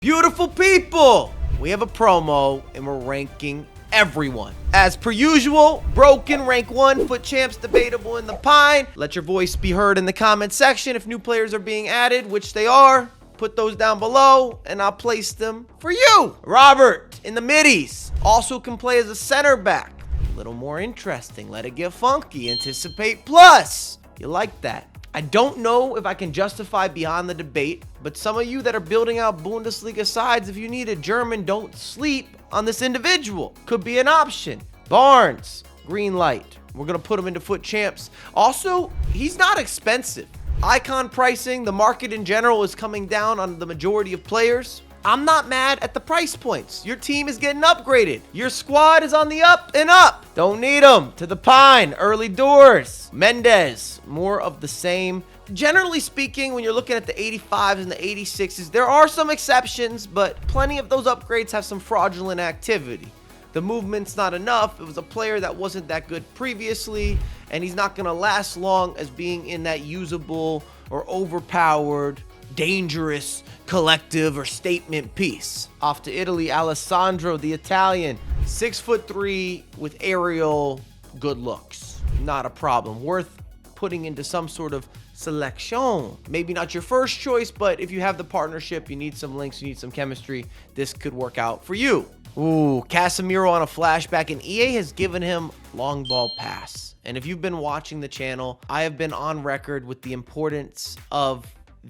Beautiful people, we have a promo and we're ranking everyone. As per usual, broken, rank 1, foot champs debatable in the pine. Let your voice be heard in the comment section. If new players are being added, which they are, put those down below and I'll place them for you. Robert in the middies also can play as a center back. A little more interesting. Let it get funky. Anticipate plus. You like that? I don't know if I can justify beyond the debate, but some of you that are building out Bundesliga sides, if you need a German, don't sleep on this individual. Could be an option. Barnes, green light. We're going to put him into foot champs. Also, he's not expensive. Icon pricing, the market in general is coming down on the majority of players. I'm not mad at the price points. Your team is getting upgraded. Your squad is on the up and up. Don't need them. To the pine, early doors. Mendes, more of the same. Generally speaking, when you're looking at the 85s and the 86s, there are some exceptions, but plenty of those upgrades have some fraudulent activity. The movement's not enough. It was a player that wasn't that good previously, and he's not going to last long as being in that usable or overpowered, dangerous collective or statement piece. Off to Italy, Alessandro, the Italian, 6'3" with aerial good looks. Not a problem. Worth putting into some sort of selection. Maybe not your first choice, but if you have the partnership, you need some links, you need some chemistry, this could work out for you. Ooh, Casemiro on a flashback, and EA has given him long ball pass. And if you've been watching the channel, I have been on record with the importance of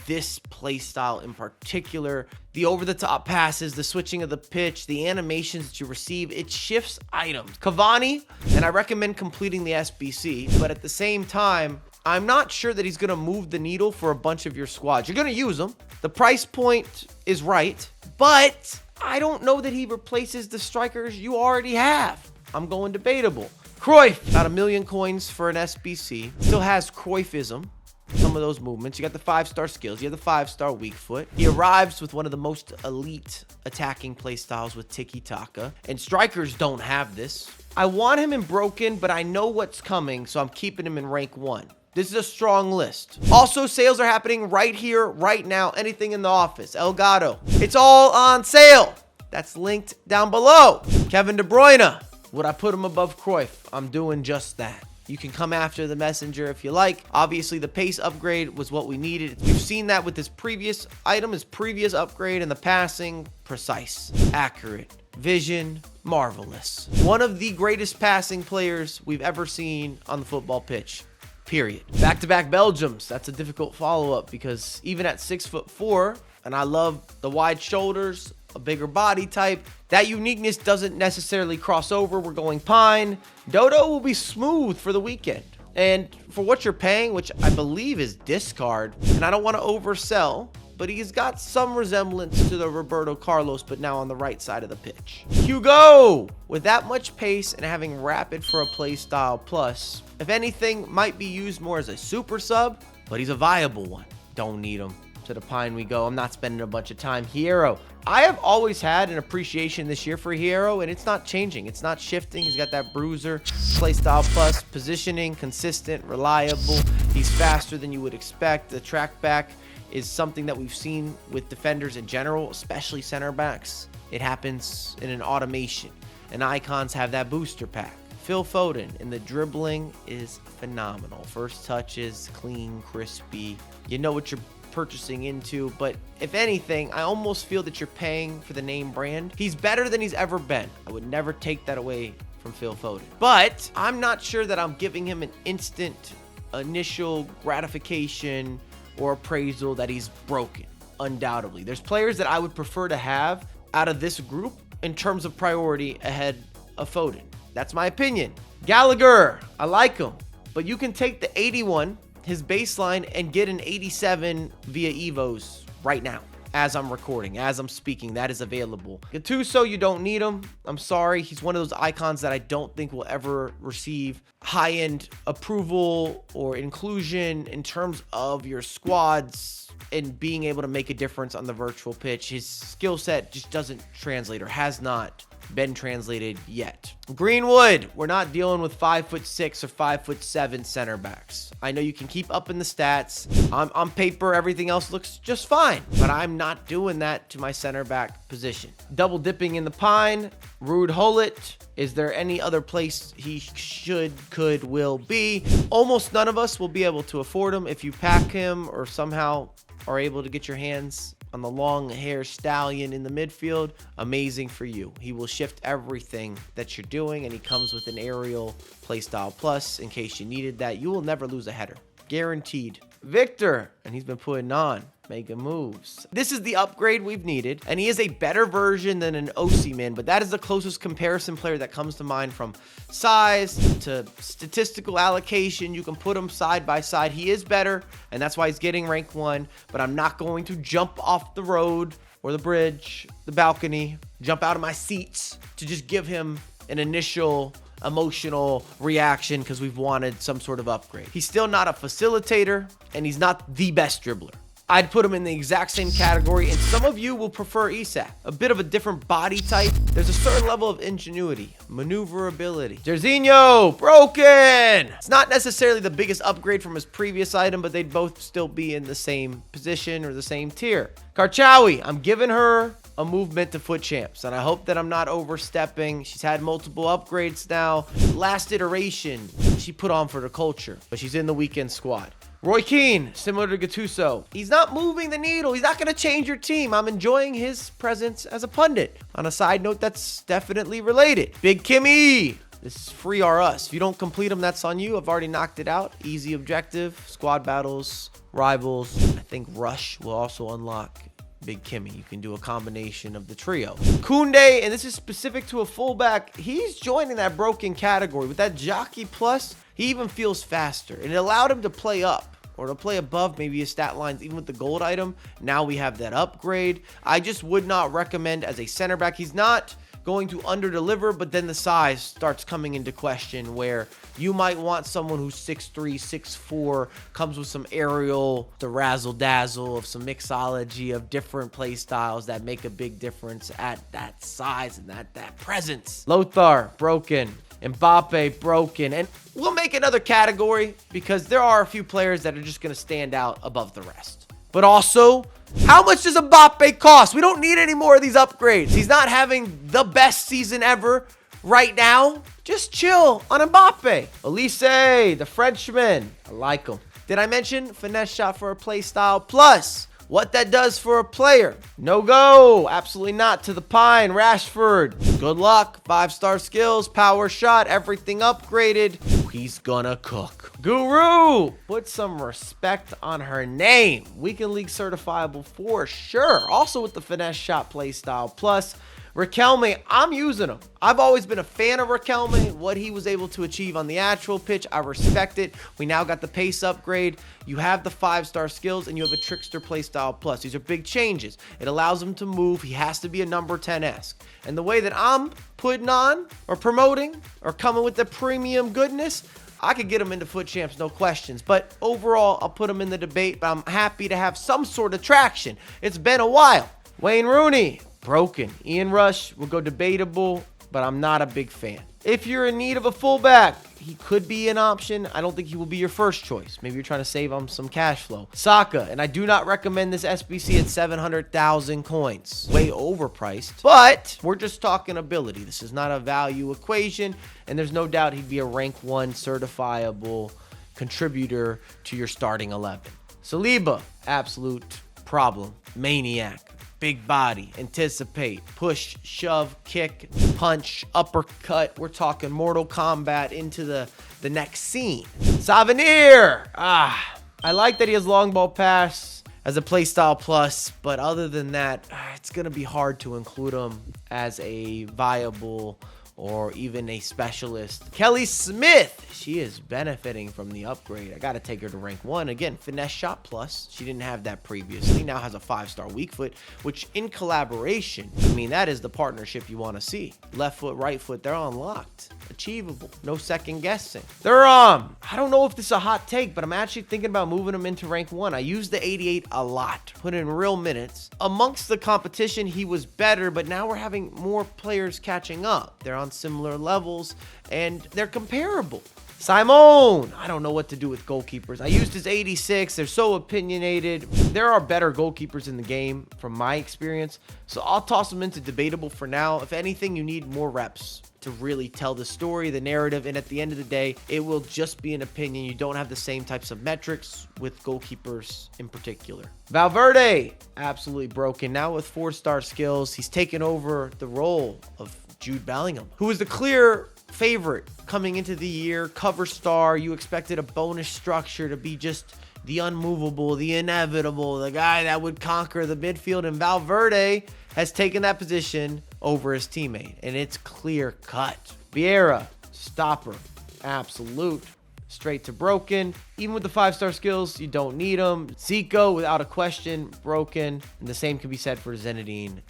this playstyle in particular. The over-the-top passes, the switching of the pitch, the animations that you receive, it shifts items. Cavani, and I recommend completing the SBC, but at the same time, I'm not sure that he's going to move the needle for a bunch of your squads. You're going to use him. The price point is right, but I don't know that he replaces the strikers you already have. I'm going debatable. Cruyff, about 1 million coins for an SBC. Still has Cruyffism. Some of those movements. You got the 5-star skills. You have the 5-star weak foot. He arrives with one of the most elite attacking play styles with tiki-taka. And strikers don't have this. I want him in broken, but I know what's coming, so I'm keeping him in rank 1. This is a strong list. Also, sales are happening right here, right now. Anything in the office. El Gato. It's all on sale. That's linked down below. Kevin De Bruyne. Would I put him above Cruyff? I'm doing just that. You can come after the messenger if you like. Obviously, the pace upgrade was what we needed. We've seen that with his previous item, his previous upgrade, and the passing, precise, accurate, vision, marvelous. One of the greatest passing players we've ever seen on the football pitch. Period. Back-to-back Belgiums. That's a difficult follow-up because even at 6'4", and I love the wide shoulders, a bigger body type, that uniqueness doesn't necessarily cross over. We're going pine. Dodo will be smooth for the weekend. And for what you're paying, which I believe is discard, and I don't want to oversell, but he's got some resemblance to the Roberto Carlos, but now on the right side of the pitch. Hugo, with that much pace and having rapid for a play style plus, if anything, might be used more as a super sub, but he's a viable one. Don't need him. To the pine we go. I'm not spending a bunch of time. Hierro. I have always had an appreciation this year for Hierro, and it's not changing. It's not shifting. He's got that bruiser, play style plus, positioning, consistent, reliable. He's faster than you would expect. The track back is something that we've seen with defenders in general, especially center backs. It happens in an automation, and icons have that booster pack. Phil Foden, and the dribbling is phenomenal. First touches, clean, crispy. You know what you're purchasing into, but if anything, I almost feel that you're paying for the name brand. He's better than he's ever been. I would never take that away from Phil Foden, but I'm not sure that I'm giving him an instant initial gratification or appraisal that he's broken. Undoubtedly, there's players that I would prefer to have out of this group in terms of priority ahead of Foden. That's my opinion. Gallagher, I like him, but you can take the 81, his baseline, and get an 87 via Evos right now. As I'm recording, as I'm speaking, that is available. Gattuso, you don't need him. I'm sorry. He's one of those icons that I don't think will ever receive high-end approval or inclusion in terms of your squads and being able to make a difference on the virtual pitch. His skill set just doesn't translate or has not been translated yet. Greenwood, we're not dealing with 5'6" or 5'7" center backs. I know you can keep up in the stats. On paper, everything else looks just fine, but I'm not doing that to my center back position. Double dipping in the pine, Ruud Gullit. Is there any other place he should, could, will be? Almost none of us will be able to afford him. If you pack him or somehow are able to get your hands on the long hair stallion in the midfield, amazing for you. He will shift everything that you're doing, and he comes with an aerial playstyle plus in case you needed that. You will never lose a header, guaranteed. Victor, and he's been putting on making moves. This is the upgrade we've needed, and he is a better version than an Osimhen, but that is the closest comparison player that comes to mind from size to statistical allocation. You can put him side by side. He is better, and that's why he's getting rank 1, but I'm not going to jump off the road or the bridge, the balcony, jump out of my seats to just give him an initial emotional reaction because we've wanted some sort of upgrade. He's still not a facilitator, and he's not the best dribbler. I'd put him in the exact same category, and some of you will prefer Isak. A bit of a different body type. There's a certain level of ingenuity, maneuverability. Jorginho, broken! It's not necessarily the biggest upgrade from his previous item, but they'd both still be in the same position or the same tier. Karchawi, I'm giving her a movement to foot champs, and I hope that I'm not overstepping. She's had multiple upgrades now. Last iteration, she put on for the culture, but she's in the weekend squad. Roy Keane, similar to Gattuso. He's not moving the needle. He's not going to change your team. I'm enjoying his presence as a pundit. On a side note, that's definitely related. Big Kimmy. This is free or us. If you don't complete them, that's on you. I've already knocked it out. Easy objective. Squad battles, rivals. I think Rush will also unlock Big Kimmy. You can do a combination of the trio. Koundé, and this is specific to a fullback, he's joining that broken category. With that jockey plus, he even feels faster. And it allowed him to play up or to play above maybe his stat lines, even with the gold item. Now we have that upgrade. I just would not recommend as a center back. He's not going to under-deliver, but then the size starts coming into question where you might want someone who's 6'3", 6'4", comes with some aerial, the razzle-dazzle of some mixology of different play styles that make a big difference at that size and that presence. Lothar, broken. Mbappe, broken. And we'll make another category because there are a few players that are just going to stand out above the rest. But also, how much does Mbappe cost? We don't need any more of these upgrades. He's not having the best season ever right now. Just chill on Mbappe. Elise, the Frenchman. I like him. Did I mention finesse shot for a play style plus? What that does for a player. No go. Absolutely not. To the pine. Rashford. Good luck. 5-star skills. Power shot. Everything upgraded. He's gonna cook. Guru. Put some respect on her name. Weekend League certifiable for sure. Also with the finesse shot play style plus. Riquelme, I'm using him. I've always been a fan of Riquelme. What he was able to achieve on the actual pitch, I respect it. We now got the pace upgrade. You have the 5-star skills, and you have a trickster playstyle plus. These are big changes. It allows him to move. He has to be a number 10-esque. And the way that I'm putting on or promoting or coming with the premium goodness, I could get him into foot champs, no questions. But overall, I'll put him in the debate, but I'm happy to have some sort of traction. It's been a while. Wayne Rooney. Broken. Ian Rush will go debatable, but I'm not a big fan. If you're in need of a fullback, he could be an option. I don't think he will be your first choice. Maybe you're trying to save him some cash flow. Saka, and I do not recommend this SBC at 700,000 coins. Way overpriced, but we're just talking ability. This is not a value equation, and there's no doubt he'd be a rank 1 certifiable contributor to your starting 11. Saliba, absolute problem. Maniac. Big body, anticipate, push, shove, kick, punch, uppercut. We're talking Mortal Kombat into the next scene. Savenir. I like that he has long ball pass as a playstyle plus, but other than that, it's going to be hard to include him as a viable or even a specialist. Kelly Smith, she is benefiting from the upgrade. I got to take her to rank 1. Again, finesse shot plus. She didn't have that previously. Now has a 5-star weak foot, which in collaboration, I mean, that is the partnership you want to see. Left foot, right foot, they're unlocked. achievable. No second guessing. I don't know if this is a hot take, but I'm actually thinking about moving him into rank 1. I use the 88 a lot, put in real minutes. Amongst the competition, he was better, but now we're having more players catching up. They're on similar levels, and they're comparable. Simone, I don't know what to do with goalkeepers. I used his 86. They're so opinionated. There are better goalkeepers in the game from my experience, so I'll toss them into debatable for now. If anything, you need more reps to really tell the story, the narrative, and at the end of the day, it will just be an opinion. You don't have the same types of metrics with goalkeepers in particular. Valverde, absolutely broken. Now with 4-star skills, he's taken over the role of Jude Bellingham, who was the clear favorite coming into the year. Cover star. You expected a bonus structure to be just the unmovable, the inevitable, the guy that would conquer the midfield, and Valverde has taken that position over his teammate, and it's clear cut. Vieira, stopper, absolute, straight to broken. Even with the 5-star skills, you don't need them. Zico, without a question, broken, and the same can be said for Zidane.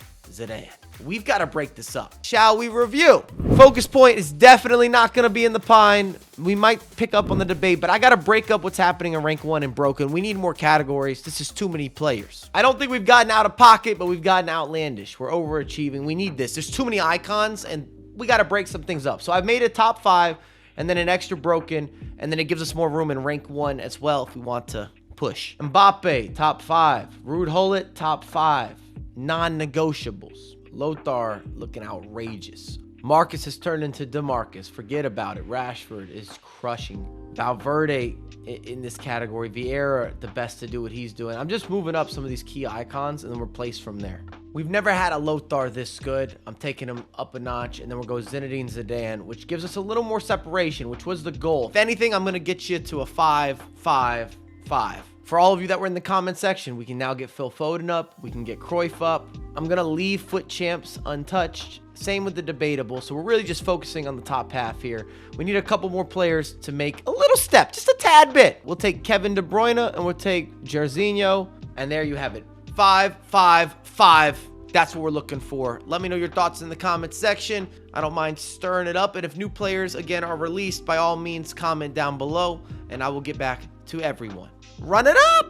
We've got to break this up. Shall we review? Focus point is definitely not going to be in the pine. We might pick up on the debate, but I got to break up what's happening in rank 1 and broken. We need more categories. This is too many players. I don't think we've gotten out of pocket, but we've gotten outlandish. We're overachieving. We need this. There's too many icons, and we got to break some things up. So I've made a top 5 and then an extra broken, and then it gives us more room in rank 1 as well if we want to push. Mbappe, top 5. Ruud Gullit, top 5. Non-negotiables. Lothar looking outrageous. Marcus has turned into DeMarcus. Forget about it. Rashford is crushing. Valverde in this category. Vieira, the best to do what he's doing. I'm just moving up some of these key icons and then replace from there. We've never had a Lothar this good. I'm taking him up a notch, and then we'll go Zinedine Zidane, which gives us a little more separation, which was the goal. If anything, I'm going to get you to a 5, 5, 5. For all of you that were in the comment section, we can now get Phil Foden up. We can get Cruyff up. I'm going to leave foot champs untouched. Same with the debatable. So we're really just focusing on the top half here. We need a couple more players to make a little step, just a tad bit. We'll take Kevin De Bruyne and we'll take Jairzinho. And there you have it. 5, 5, 5. That's what we're looking for. Let me know your thoughts in the comments section. I don't mind stirring it up. And if new players, again, are released, by all means, comment down below. And I will get back to everyone. Run it up!